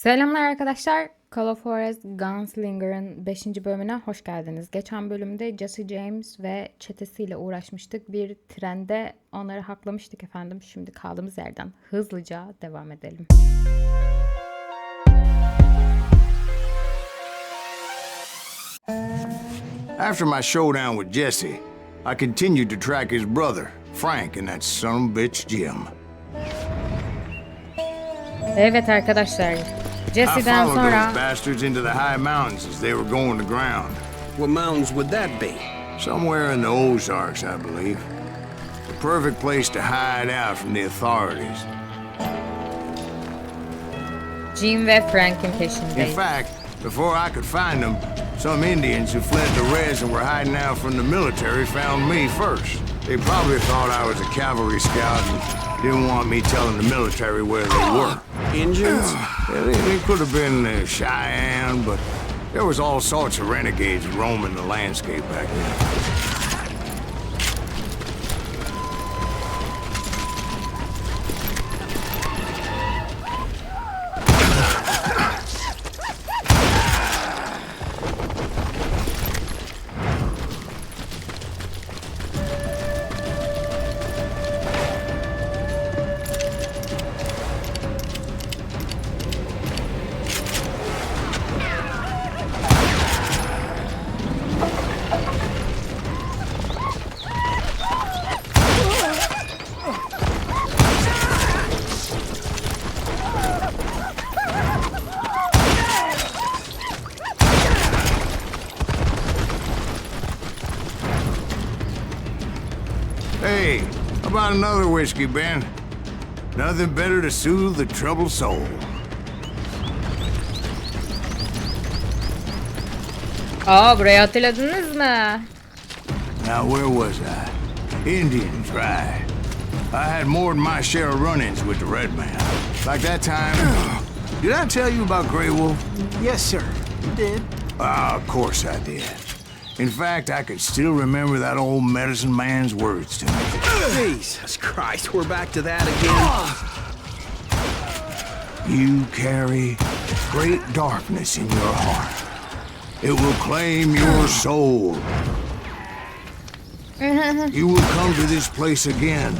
Selamlar arkadaşlar. Call of Juarez Gunslinger'ın 5. bölümüne hoş geldiniz. Geçen bölümde Jesse James ve çetesiyle uğraşmıştık. Bir trende onları haklamıştık efendim. Şimdi kaldığımız yerden hızlıca devam edelim. After my showdown with Jesse, I continued to track his brother, Frank, and that son of a bitch Jim. Evet arkadaşlar. I Jesse'den followed sonra those bastards into the high mountains as they were going to ground. What mountains would that be? Somewhere in the Ozarks, I believe. The perfect place to hide out from the authorities. Jim ve Frank'in In peşindeyiz. fact, before I could find them, some Indians who fled the Reds and were hiding out from the military found me first. They probably thought I was a cavalry scout and didn't want me telling the military where they were. Indians? Yeah, they could have been Cheyenne, but there was all sorts of renegades roaming the landscape back then. Hey, how about another whiskey, Ben? Nothing better to soothe the troubled soul. Burayı hatırladınız mı? Now, where was I? Indians, right. I had more than my share of run-ins with the red man. Like that time... Did I tell you about Grey Wolf? Yes, sir. You did. Of course I did. In fact, I can still remember that old medicine man's words to me. Jesus Christ, we're back to that again. You carry great darkness in your heart. It will claim your soul. You will come to this place again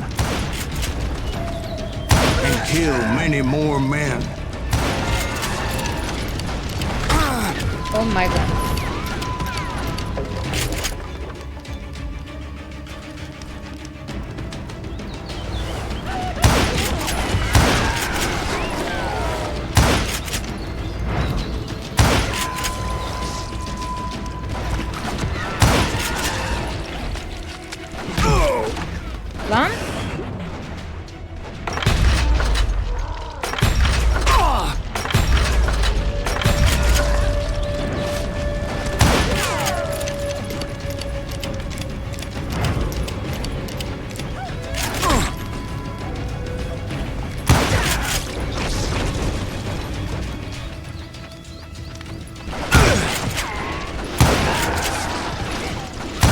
and kill many more men. Oh my god. Lan.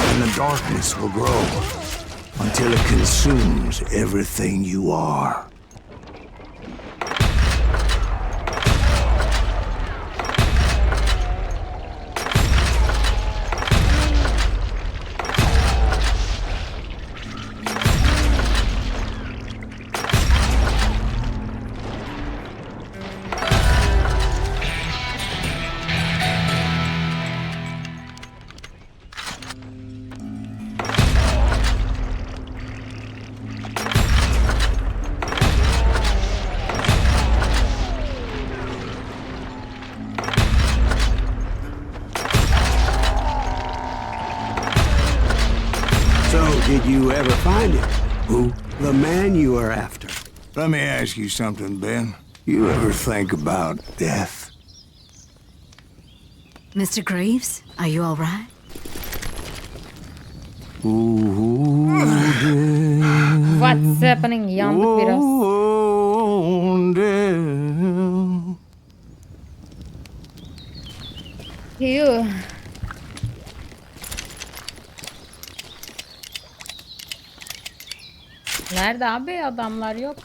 And the darkness will grow until it consumes everything you are. So, did you ever find him? Who? The man you are after. Let me ask you something, Ben. You ever think about death? Mr. Greaves, are you all right? Ooh, What's happening? Yandık biraz. death. Yuh. Nerede abi? Adamlar yok.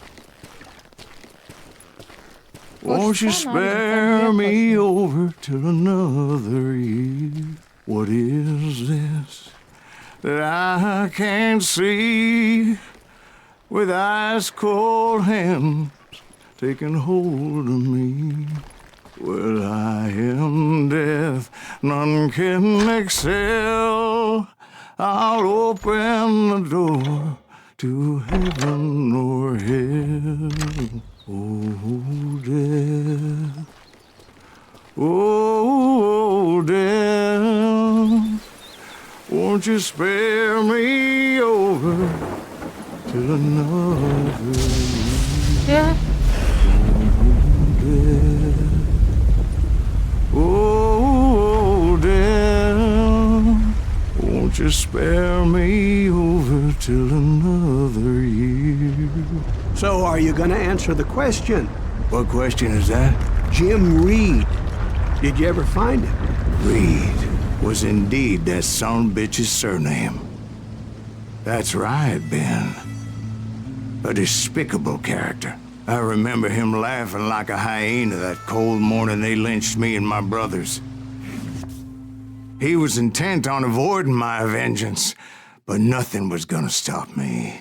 Won't you Koşsana abi, sen spare niye me koşuyorsun? over till another year? What is this that I can't see with ice cold hands taking hold of me? Well, I am death, none can excel. I'll open the door to heaven or hell. Oh, death. Oh, death. Won't you spare me over till another Ya. death? Oh, death. Won't you spare me over till another year? So, are you gonna answer the question? What question is that? Jim Reed. Did you ever find him? Reed was indeed that son bitch's surname. That's right, Ben. A despicable character. I remember him laughing like a hyena that cold morning they lynched me and my brothers. He was intent on avoiding my vengeance, but nothing was gonna stop me.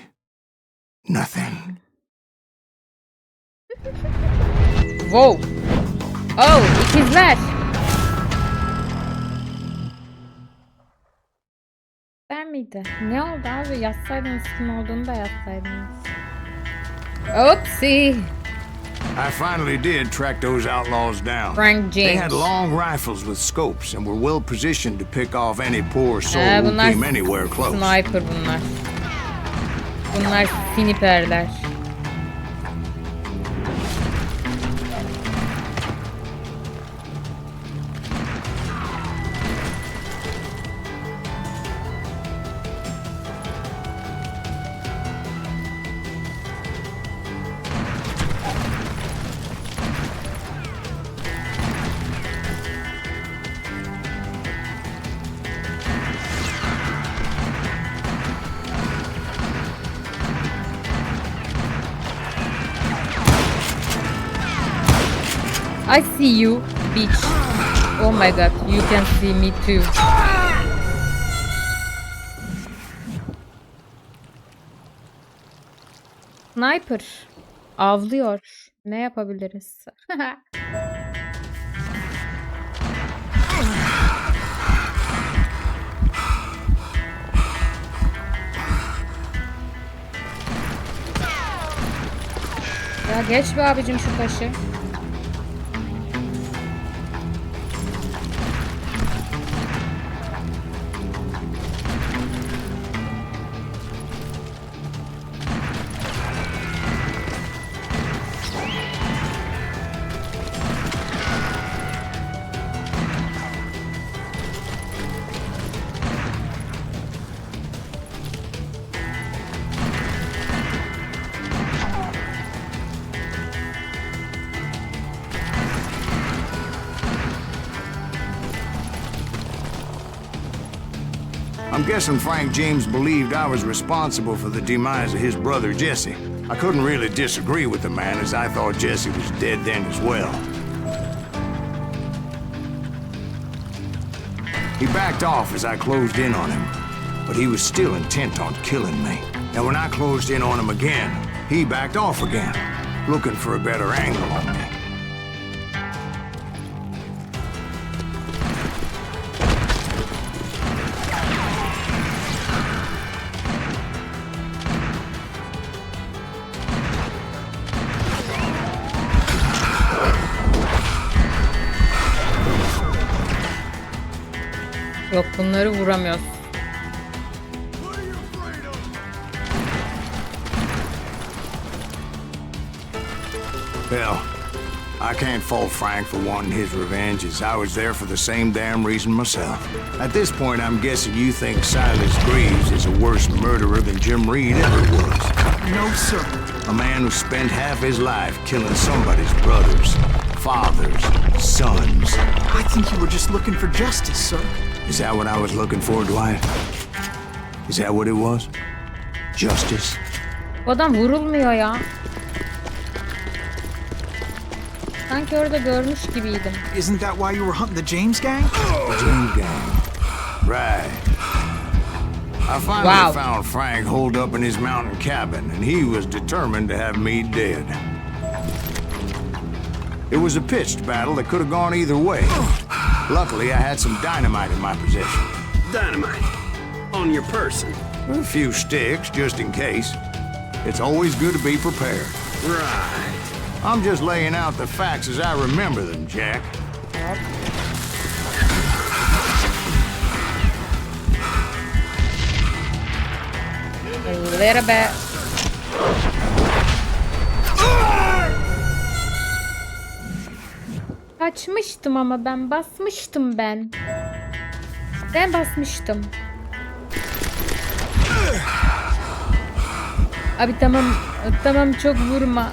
Nothing. Wow. Oh, ikizler. Der miydi? Ne oldu abi? Yazsaydınız kim olduğunu da yazsaydınız. Oopsie. I finally did track those outlaws down. Frank They had James. long rifles with scopes and were well positioned to pick off any poor soul who Bunlar came anywhere close. sniper bunlar. Bunlar sniperler. I see you, bitch. Oh my god, you can see me too. Sniper. Avlıyor. Ne yapabiliriz? Ya geç be abicim şu taşı. I'm guessing Frank James believed I was responsible for the demise of his brother Jesse. I couldn't really disagree with the man, as I thought Jesse was dead then as well. He backed off as I closed in on him, but he was still intent on killing me. And when I closed in on him again, he backed off again, looking for a better angle on me. Yok, bunları vuramıyoruz. Hell, I can't fault Frank for wanting his revenge, as I was there for the same damn reason myself. At this point, I'm guessing you think Silas Greaves is a worse murderer than Jim Reed ever was. No, sir. A man who spent half his life killing somebody's brothers, fathers, sons. I think you were just looking for justice, sir. Is that what I was looking for, Dwight? Is that what it was? Justice? Bu adam vurulmuyor ya. Sanki orada görmüş gibiydim. Isn't that why you were hunting the James gang? The James gang. Right. I finally found Frank holed up in his mountain cabin, and he was determined to have me dead. It was a pitched battle that could have gone either way. Luckily, I had some dynamite in my possession. Dynamite. On your person. A few sticks, just in case. It's always good to be prepared. Right. I'm just laying out the facts as I remember them, Jack. A little bit. Kaçmıştım ama ben basmıştım ben. Ben basmıştım. Abi tamam çok vurma.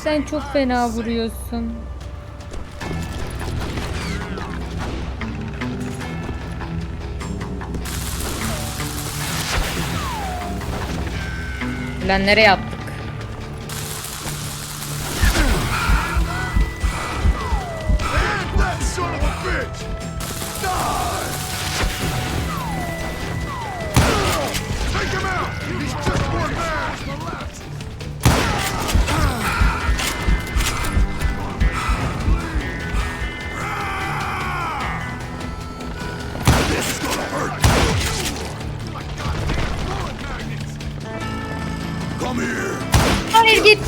Sen çok fena vuruyorsun. Lan nereye attık? Hayır git.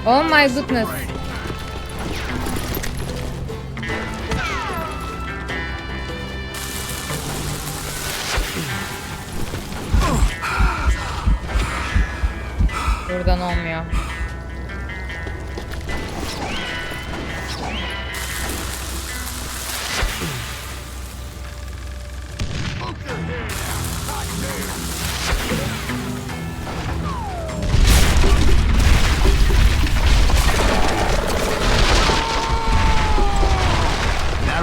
Oh my goodness. Buradan olmuyor.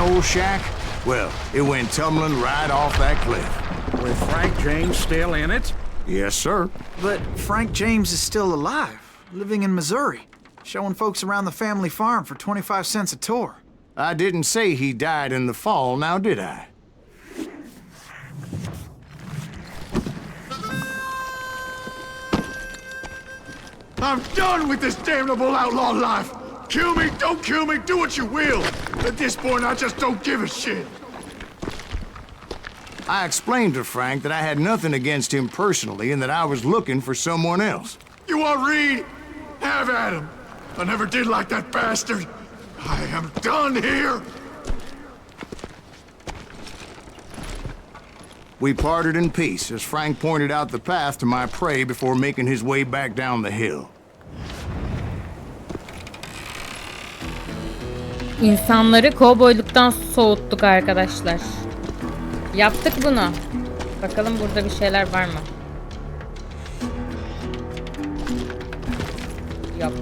Old shack? Well, it went tumbling right off that cliff. With Frank James still in it? Yes, sir. But Frank James is still alive, living in Missouri, showing folks around the family farm for 25 cents a tour. I didn't say he died in the fall, now did I? I'm done with this damnable outlaw life! Kill me, don't kill me, do what you will! At this point, I just don't give a shit! I explained to Frank that I had nothing against him personally and that I was looking for someone else. You want Reed? Have at him! I never did like that bastard! I am done here! We parted in peace as Frank pointed out the path to my prey before making his way back down the hill. İnsanları kovboyluktan soğuttuk arkadaşlar. Yaptık bunu. Bakalım burada bir şeyler var mı? Yok.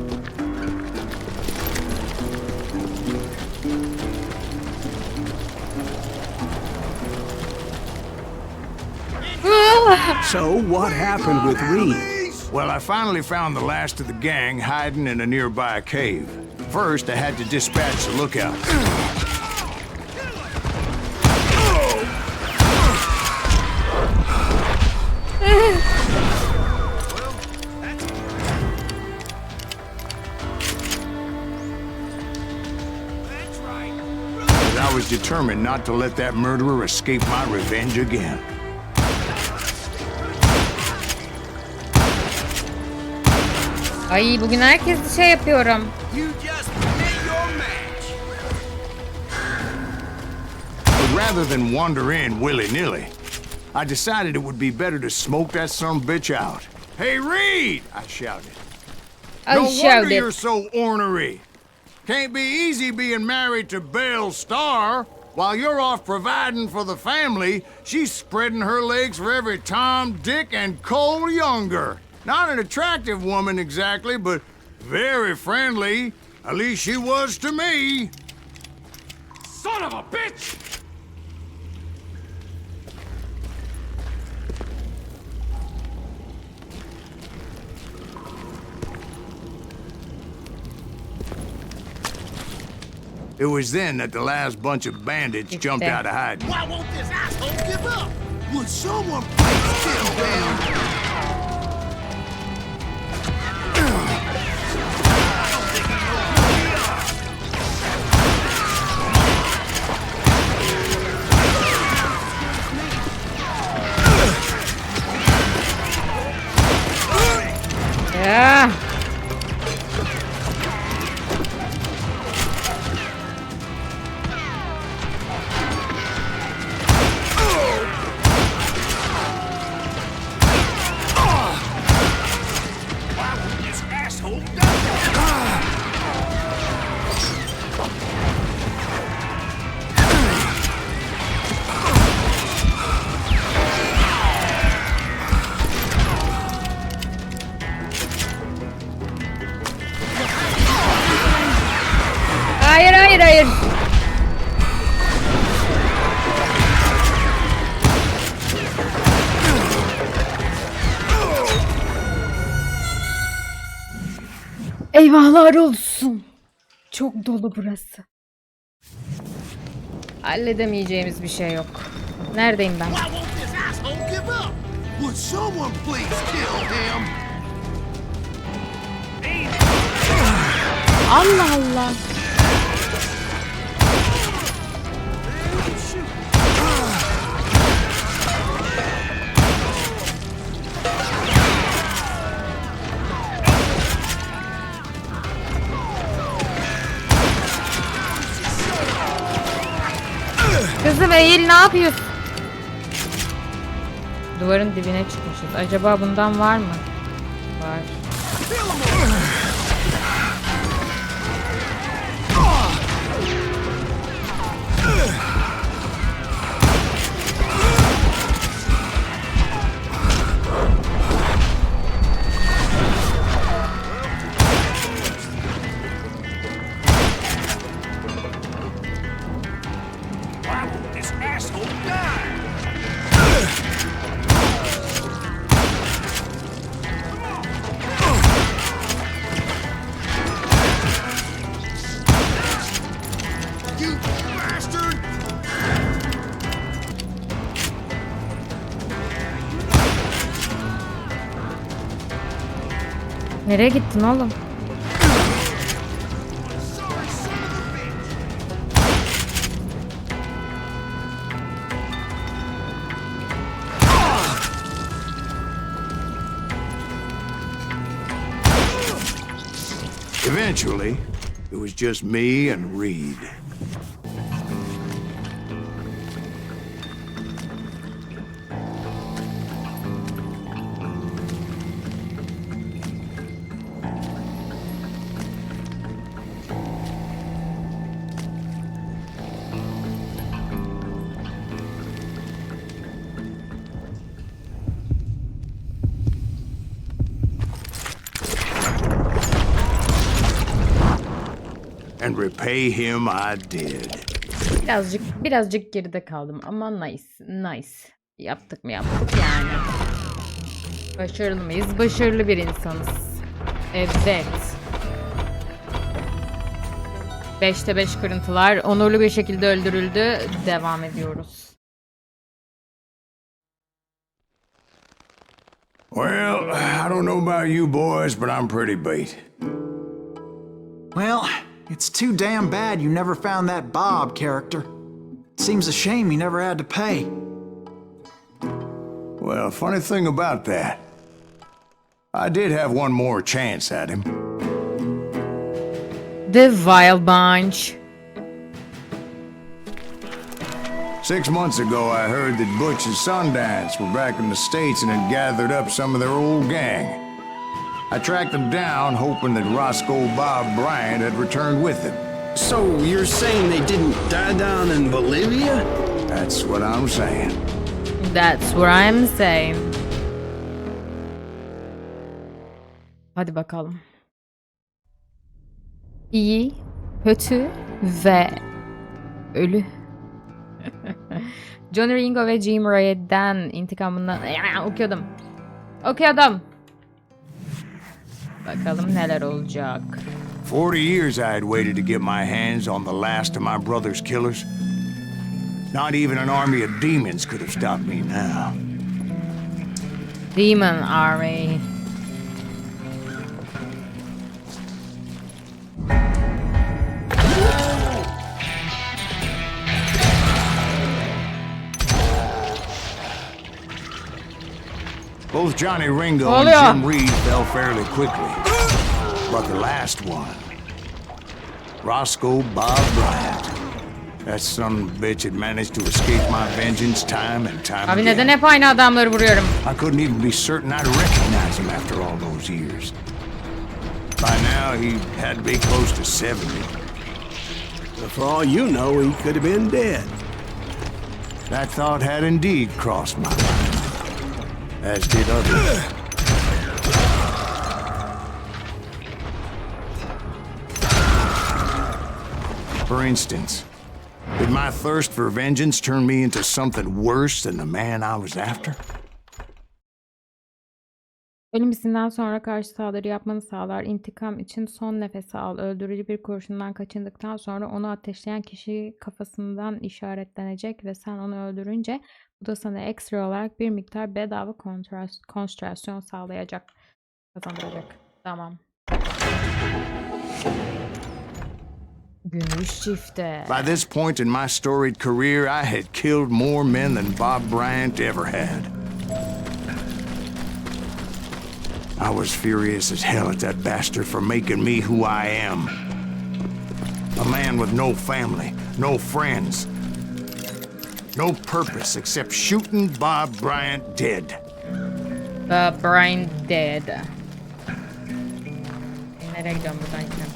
So, what happened with Reed? Well, I finally found the last of the gang hiding in a nearby cave. First, I had to dispatch the lookout. I was determined not to let that murderer escape my revenge again. Ay bugün herkes şey yapıyorum. You just met your match. But rather than wander in willy-nilly, I decided it would be better to smoke that son bitch out. Hey, Reed! I shouted. No wonder you're so ornery. Can't be easy being married to Belle Starr. While you're off providing for the family, she's spreading her legs for every Tom, Dick, and Cole Younger. Not an attractive woman exactly, but very friendly. At least she was to me. Son of a bitch! It was then that the last bunch of bandits jumped out of hiding. Why won't this asshole give up? Would someone please kill him? Ya. This asshole does. Hayır hayır hayır. Eyvahlar olsun. Çok dolu burası. Halledemeyeceğimiz bir şey yok. Neredeyim ben? Why won't this asshole give up? Would someone please kill him? Allah Allah. Kızım eğil, ne yapıyorsun? Duvarın dibine çıkmışız. Acaba bundan var mı? Var. Why won't this asshole die? You bastard! Nereye gittin oğlum? Sorry, son of a bitch! Eventually, it was just me and Reed. And repay him I did. Birazcık geride kaldım ama nice. Yaptık mı yaptık yani. Başarılı mıyız? Başarılı bir insanız. Evet. 5'te 5 kırıntılar. Onurlu bir şekilde öldürüldü. Devam ediyoruz. Well, I don't know about you boys, but I'm pretty beat. Well, it's too damn bad you never found that Bob character. Seems a shame he never had to pay. Well, funny thing about that, I did have one more chance at him. The Vile Bunch. 6 months ago, I heard that Butch and Sundance were back in the States and had gathered up some of their old gang. I tracked them down, hoping that Roscoe Bob Bryant had returned with them. So you're saying they didn't die down in Bolivia? That's what I'm saying. That's what I'm saying. Hadi bakalım. İyi, kötü ve ölü. Johnny Ringo ve Jim Ray'den intikamından okuyordum. Bakalım neler olacak. 40 years I had waited to get my hands on the last of my brother's killers. Not even an army of demons could have stopped me now. Demon Army. Both Johnny Ringo Oh, and yeah. Jim Reed fell fairly quickly. But the last one, Roscoe Bob Bryant, that son of a bitch had managed to escape my vengeance time and time Abi again. neden hep aynı adamları vuruyorum? I couldn't even be certain I'd recognize him after all those years. By now, he had to be close to 70. But for all you know, he could have been dead. That thought had indeed crossed my mind, as did others. For instance, did my thirst for vengeance turn me into something worse than the man I was after? Ölümüzden sonra karşı saldırı yapmanı sağlar. İntikam için son nefesi al. Öldürücü bir kurşundan kaçındıktan sonra onu ateşleyen kişi kafasından işaretlenecek ve sen onu öldürünce bu da sana ekstra olarak bir miktar bedava konsantrasyon sağlayacak. Kazandıracak. Tamam. Gümüş çifte. By this point in my storied career, I had killed more men than Bob Bryant ever had. I was furious as hell at that bastard for making me who I am. A man with no family, no friends, no purpose except shooting Bob Bryant dead. Bob Bryant dead. Nereye gidiyorum buradan yine?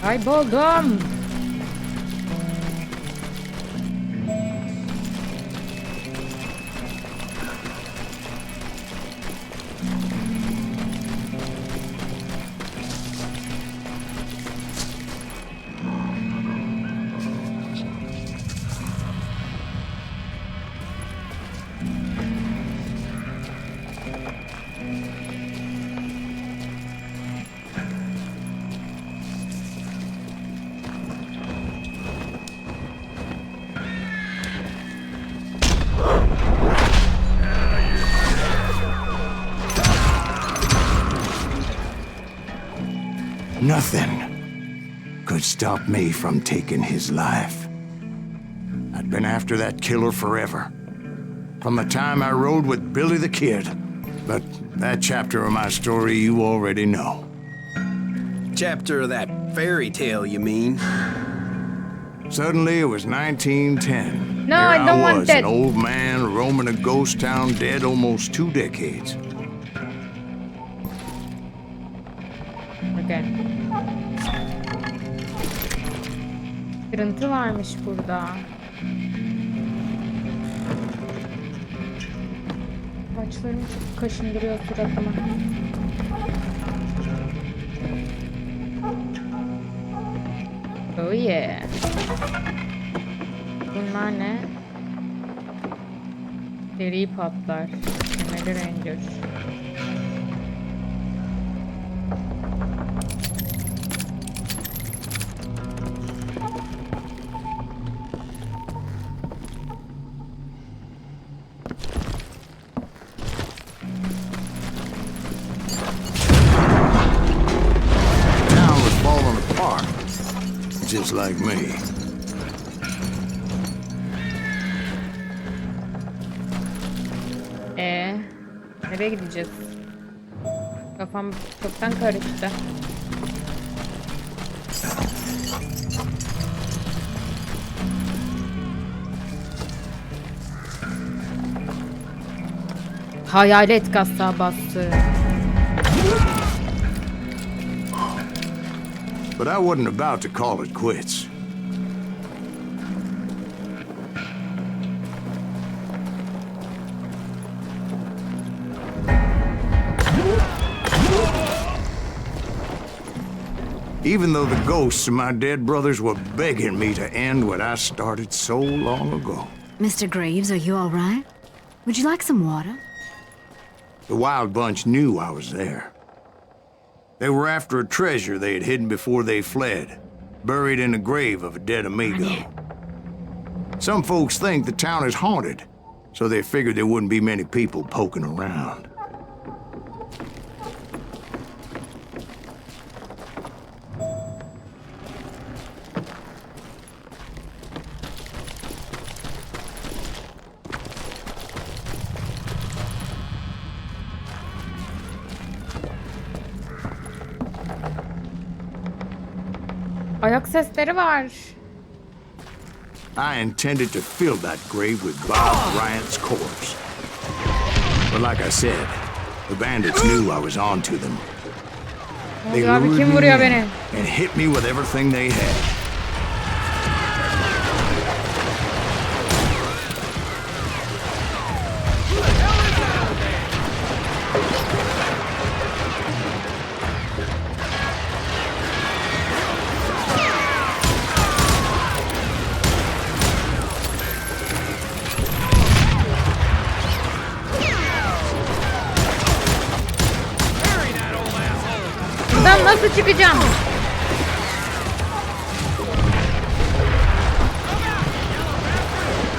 Kayboldum. Nothing could stop me from taking his life. I'd been after that killer forever. From the time I rode with Billy the Kid. But that chapter of my story you already know. Chapter of that fairy tale, you mean? Suddenly it was 1910. No, Here I don't want was, that. an old man roaming a ghost town dead almost 2 decades. Okay. Kırıntı varmış burada. Saçlarım çok kaşındırıyor suratıma. Oh yeah. Bunlar ne? Seri patlar. Memeli Ranger. just like me. Nereye gideceğiz? Kafam çoktan karıştı. Hayalet kasabası. But I wasn't about to call it quits. Even though the ghosts of my dead brothers were begging me to end what I started so long ago. Mr. Graves, are you all right? Would you like some water? The Wild Bunch knew I was there. They were after a treasure they had hidden before they fled, buried in the grave of a dead amigo. Some folks think the town is haunted, so they figured there wouldn't be many people poking around. Ayak sesleri var. I intended to fill that grave with Bob Bryant's corpse. But like I said, the bandits knew I was on to them. They Abi lured kim me vuruyor in beni? and hit me with everything they had. Buradan nasıl çıkacağım?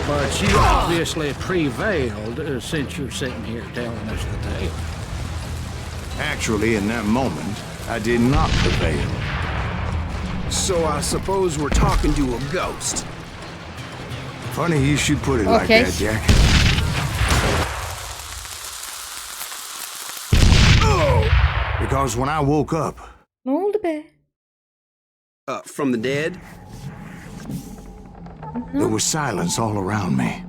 But you obviously prevailed since you're sitting here telling us the tale. Actually, in that moment, I did not prevail. So I suppose we're talking to a ghost. Funny you should put it like Okay. that, Jack. Because when I woke up, Ne oldu be? From the dead? there was silence all around me.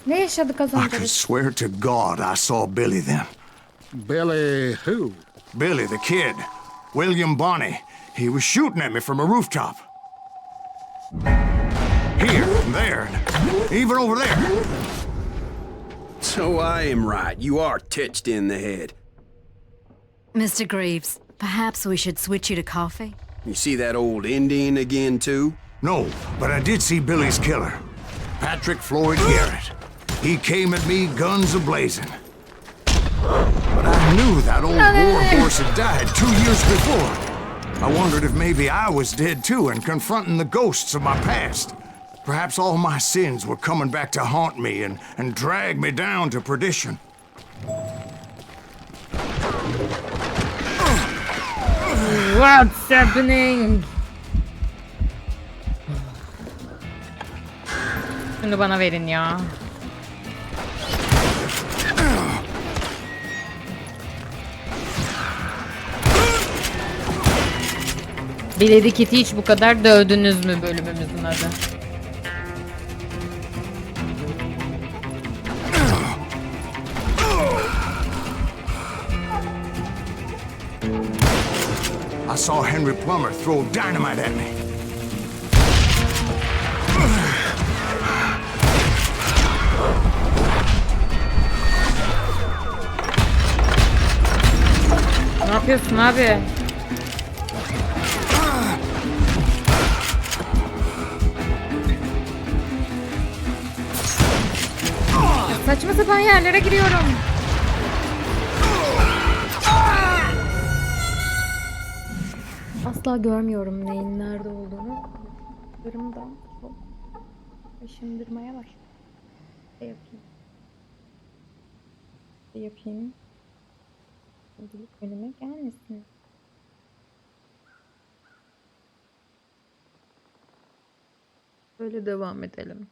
Ne yaşadık az I önce? could biz? swear to God I saw Billy then. Billy who? Billy, the kid. William Bonney. He was shooting at me from a rooftop. Here, and there, and even over there. So I am right. You are touched in the head. Mr. Graves, perhaps we should switch you to coffee? You see that old Indian again, too? No, but I did see Billy's killer. Patrick Floyd Garrett. He came at me guns a-blazing. But I knew that old war horse had died 2 years before. I wondered if maybe I was dead too and confronting the ghosts of my past. Perhaps all my sins were coming back to haunt me and drag me down to perdition. What's happening? Şunu bana verin ya. Billy Kitty hiç bu kadar dövdünüz mü bölümümüzün adı? I saw Henry Plummer throw dynamite at me. Ne yapıyorsun abi? Saçma sapan yerlere giriyorum. Asla görmüyorum neyin nerede olduğunu. Durumdan çok aşındırmaya başladım. Yapayım. Yapayım. Şimdilik önüme gelmesin. Böyle devam edelim.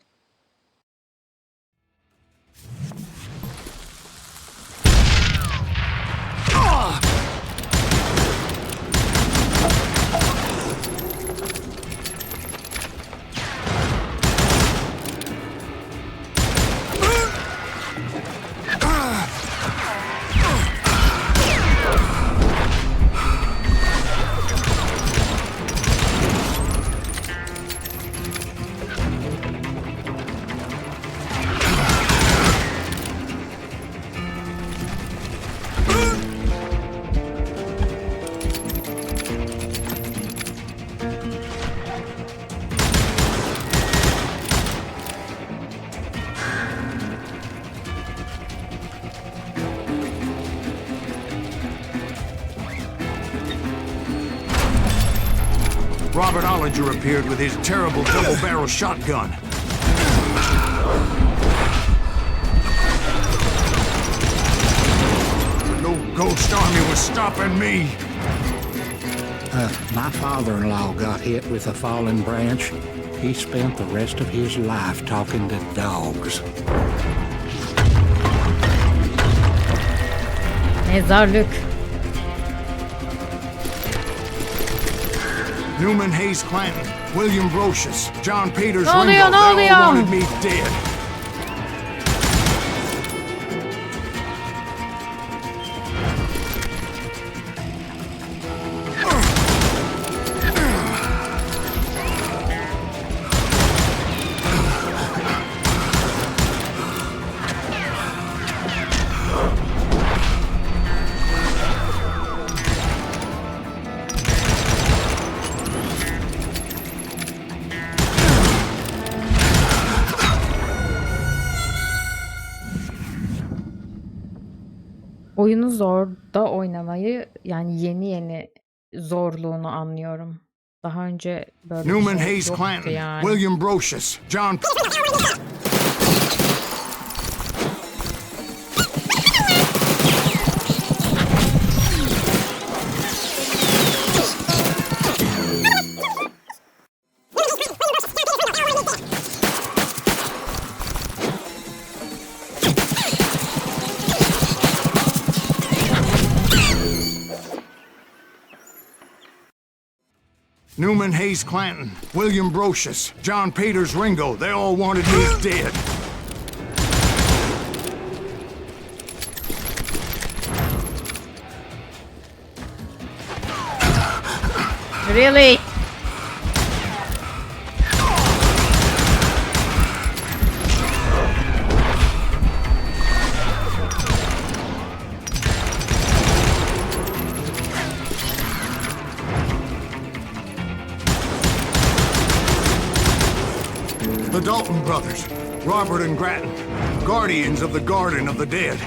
Robert Ollinger appeared with his terrible double-barrel shotgun. But no ghost army was stopping me. My father-in-law got hit with a fallen branch. He spent the rest of his life talking to dogs. Mezarlık. Newman Hayes Clanton, William Brocious, John Peters Ne oluyor, Ringo, ne they all oluyor? wanted me dead. Oyunu zorda oynamayı, yani yeni zorluğunu anlıyorum. Daha önce böyle bir Newman şey Hayes yoktu Clanton, yani. William Brocious, John... Newman Hayes Clanton, William Brocious, John Peters Ringo, they all wanted me dead. Really? The Dalton brothers, Robert and Grattan, guardians of the Garden of the Dead.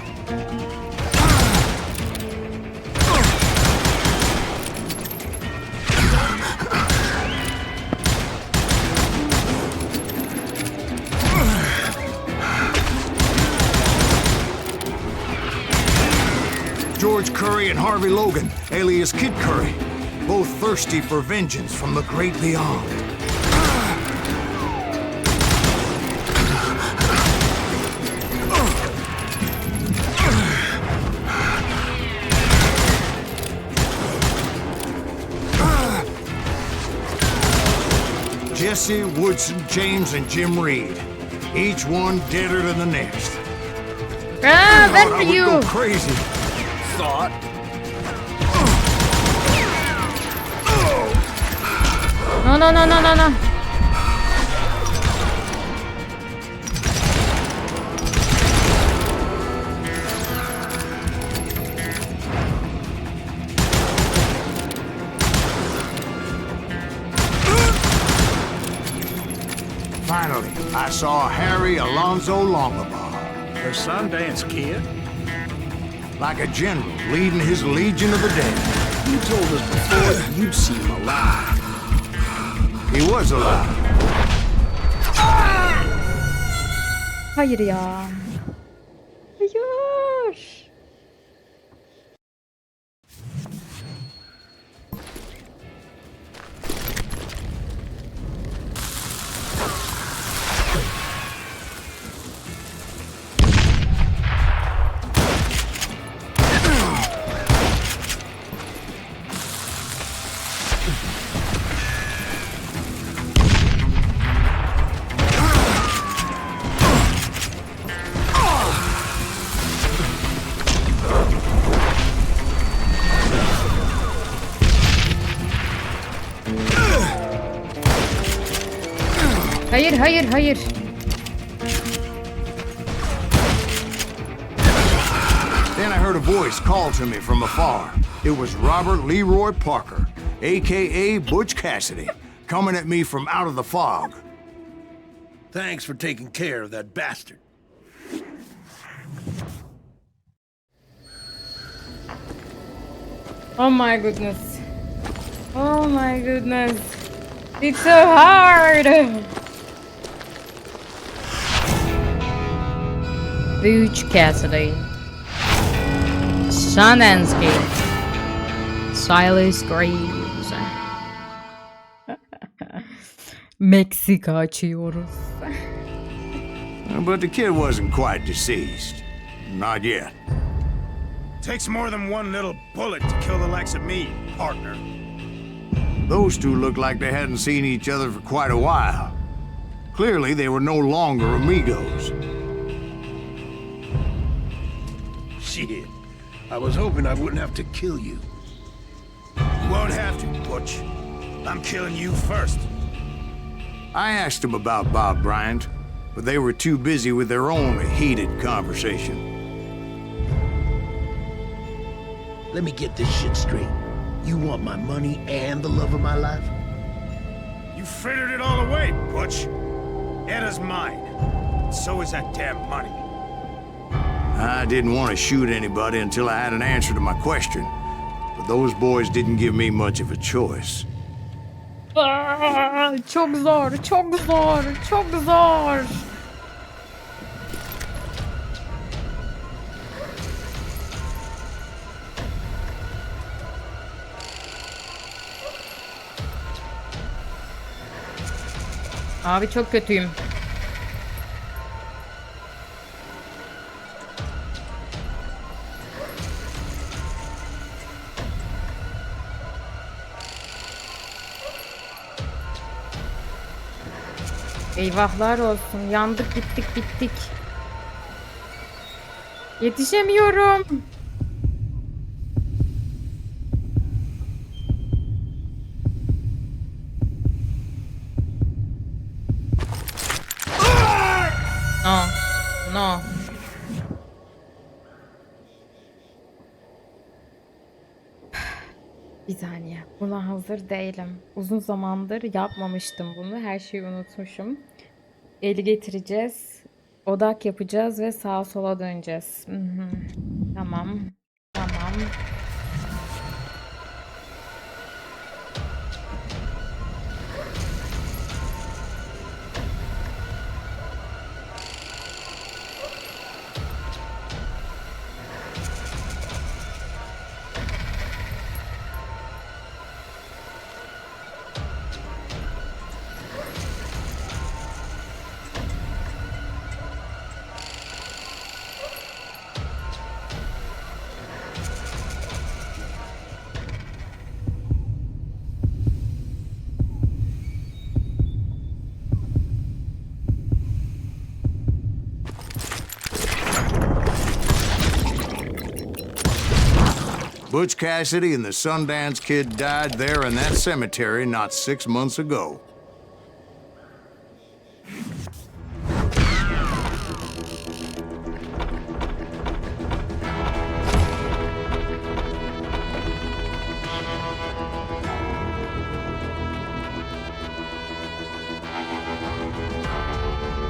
George Curry and Harvey Logan, alias Kid Curry, both thirsty for vengeance from the great beyond. Jesse, Woodson, James, and Jim Reed. Each one deader than the next. Ah, Thought ben I for would you. go crazy. Thought. No, no, no, no, no, no. Finally, I saw Harry Alonzo Longabaugh, The Sundance Kid? like a general leading his legion of the dead. You told us before that you'd see him alive. He was alive. Hayır ya. Hayır. Hayır, hayır, hayır. Then I heard a voice call to me from afar. It was Robert Leroy Parker, a.k.a. Butch Cassidy, coming at me from out of the fog. Thanks for taking care of that bastard. Oh my goodness. Oh my goodness. It's so hard. Butch Cassidy. Sundance Kid. Silas Greaves'in. Meksika açıyoruz. But the kid wasn't quite deceased. Not yet. Takes more than one little bullet to kill the likes of me, partner. Those two looked like they hadn't seen each other for quite a while. Clearly, they were no longer amigos. Shit. I was hoping I wouldn't have to kill you. You won't have to, Butch. I'm killing you first. I asked them about Bob Bryant, but they were too busy with their own heated conversation. Let me get this shit straight. You want my money and the love of my life? You frittered it all away, Butch. Etta's mine. So is that damn money. I didn't want to shoot anybody until I had an answer to my question, but those boys didn't give me much of a choice. Çok zor, çok zor, çok zor. Abi çok kötüyüm. Eyvahlar olsun. Yandık, gittik, bittik. Yetişemiyorum. No. No. Bir saniye. Buna hazır değilim. Uzun zamandır yapmamıştım bunu. Her şeyi unutmuşum. Eli getireceğiz. Odak yapacağız ve sağa sola döneceğiz. Hı hı. Tamam. Tamam. Butch Cassidy and the Sundance Kid died there in that cemetery not 6 months ago.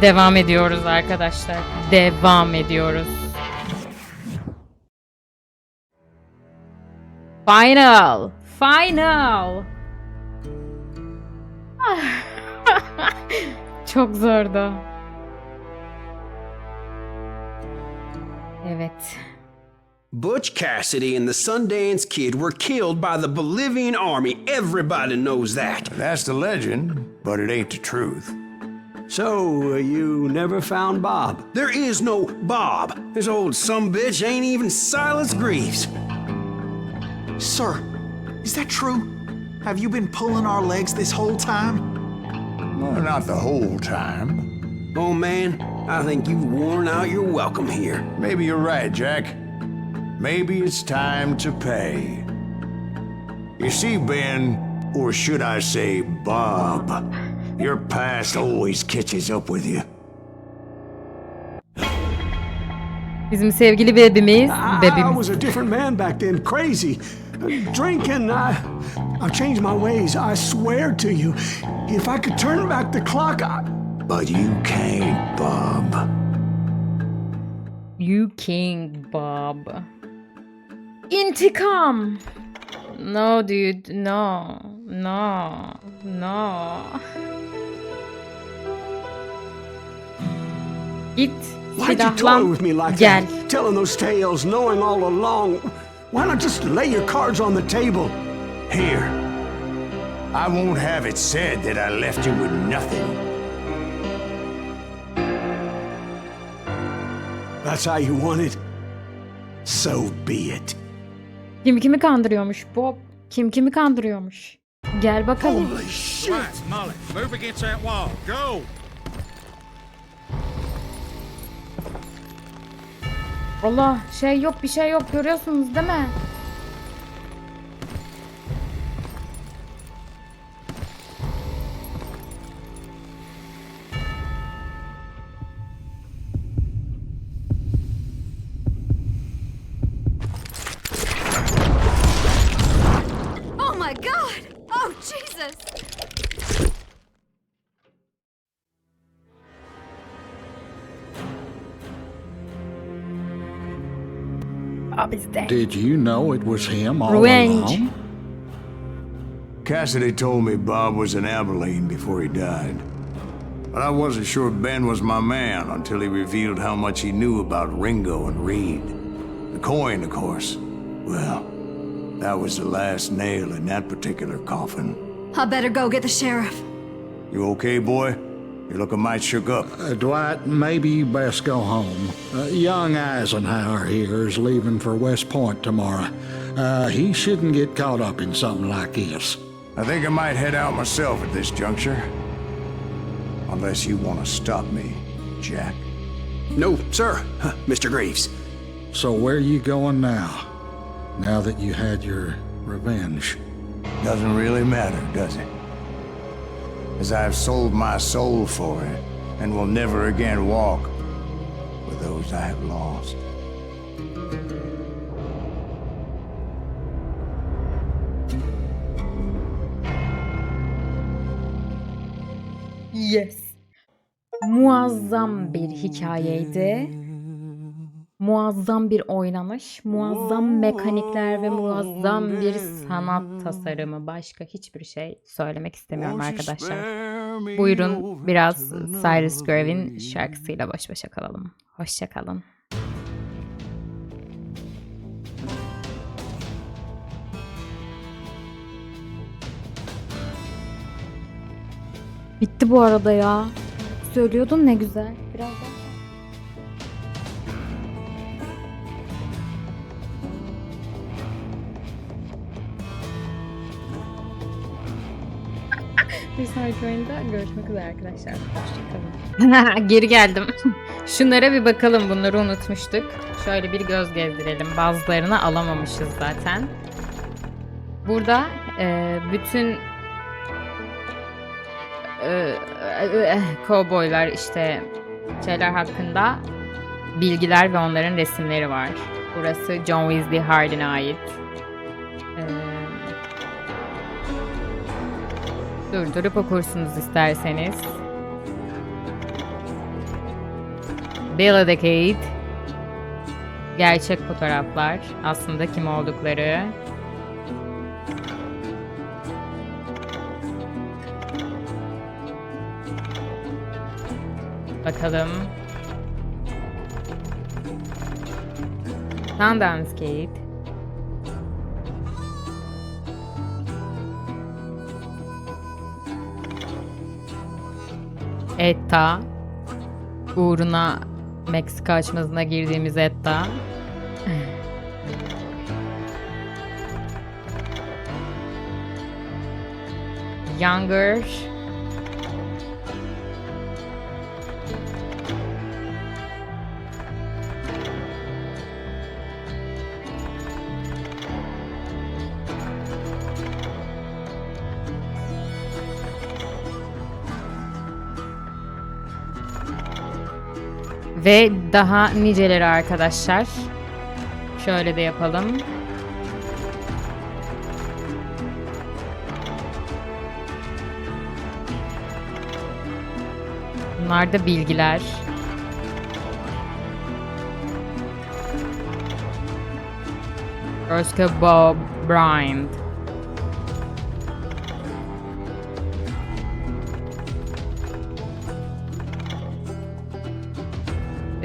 Devam ediyoruz arkadaşlar. Devam ediyoruz. Final. Final. Çok zordu. Evet. Butch Cassidy and the Sundance Kid were killed by the Bolivian army. Everybody knows that. That's the legend, but it ain't the truth. So, you never found Bob? There is no Bob. This old sumbitch ain't even Silas Greaves. Sir, is that true? Have you been pulling our legs this whole time? Well, not the whole time. Oh man, I think you've worn out your welcome here. Maybe you're right, Jack. Maybe it's time to pay. You see, Ben, or should I say Bob, Your past always catches up with you. Bizim sevgili bebimiz, I was a different man back then, crazy. Drinking, I've changed my ways, I swear to you. If I could turn back the clock, But you can't, Bob. You King Bob. İntikam. No dude, no. No. No. Git. why'd you toy Silahlan. with me like Gel. that? Telling those tales, knowing all along. Why not just lay your cards on the table? Here. I won't have it said that I left you with nothing. That's how you want it? So be it. Kim kimi kandırıyormuş Bob? Kim kimi kandırıyormuş? Gel bakalım. Holy shit! Right, Molly, move against that wall. Go! Allah, şey yok, bir şey yok, görüyorsunuz değil mi? Oh my god! Oh Jesus! Bob is dead. Did you know it was him all Revenge. along? Cassidy told me Bob was in Abilene before he died. But I wasn't sure Ben was my man until he revealed how much he knew about Ringo and Reed. The coin, of course. Well, that was the last nail in that particular coffin. I better go get the sheriff. You okay, boy? You're looking mighty shook up. Dwight, maybe you best go home. Young Eisenhower here is leaving for West Point tomorrow. He shouldn't get caught up in something like this. I think I might head out myself at this juncture. Unless you want to stop me, Jack. No, sir, Mr. Greaves. So where are you going now? Now that you had your revenge? Doesn't really matter, does it? As I've sold my soul for it, and will never again walk with those I have lost. Yes. Muazzam bir hikayeydi. Muazzam bir oynanış, muazzam mekanikler ve muazzam bir sanat tasarımı. Başka hiçbir şey söylemek istemiyorum arkadaşlar. Buyurun biraz Silas Greaves'in şarkısıyla baş başa kalalım. Hoşça kalın. Bitti bu arada ya. Söylüyordun ne güzel. Biraz daha. Bir sonraki oyunda görüşmek üzere arkadaşlar. Hoşçakalın. Geri geldim. Şunlara bir bakalım. Bunları unutmuştuk. Şöyle bir göz gezdirelim. Bazılarını alamamışız zaten. Burada bütün kovboylar işte şeyler hakkında bilgiler ve onların resimleri var. Burası John Wesley Hardin'e ait. Durdurup okursunuz isterseniz. Bill Decade. Gerçek fotoğraflar. Aslında kim oldukları. Bakalım. Sundance Kate. Etta. Uğruna Meksika açmasına girdiğimiz Etta. Younger. Ve daha niceleri arkadaşlar. Şöyle de yapalım. Bunlar da bilgiler. Oscar Bob Bryant.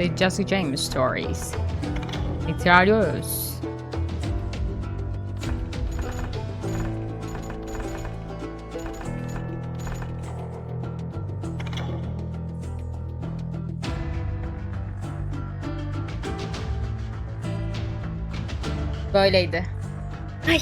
The Jesse James Stories. İtiyoruz. Böyleydi. Ay